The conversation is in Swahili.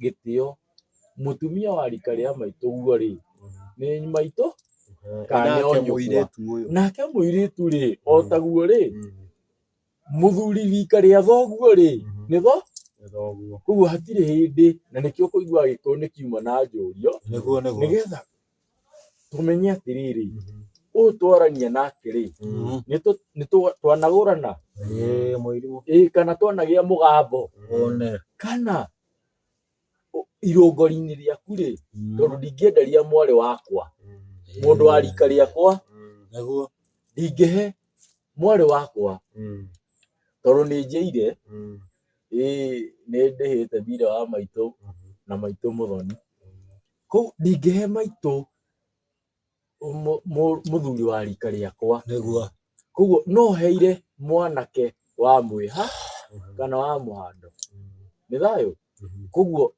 gĩtĩo mũtumia wa rika rĩa maitũ guo rĩ nĩ maitũ kana nake mũirĩtu rĩ otaguo rĩ mũthuri rika rĩa thoguo rĩ nĩ thoguo, koguo hatirĩ hĩndĩ, na nĩkĩo kũigua Gĩkũyũ nĩ kiuma na njũriũ nĩgetha tũmenye atĩrĩrĩ ũyũ twarania nake rĩ twanagũrana kana twanagĩa mũgambo kana irũngũ-inĩ rĩaku rĩ, tondũ ndingĩenderia mwarĩ wakwa mũndũ wa rika rĩakwa, ndingĩhe mwarĩ wakwa tondũ nĩnjĩire nĩndĩhĩte thirĩ wa maitũ na maitũ mũthoni, koguo ndingĩhe maitũ mũthuri wa rika rĩakwa, koguo no heire mwanake wa mwĩha kana wa mũhando, nĩ thayũ, koguo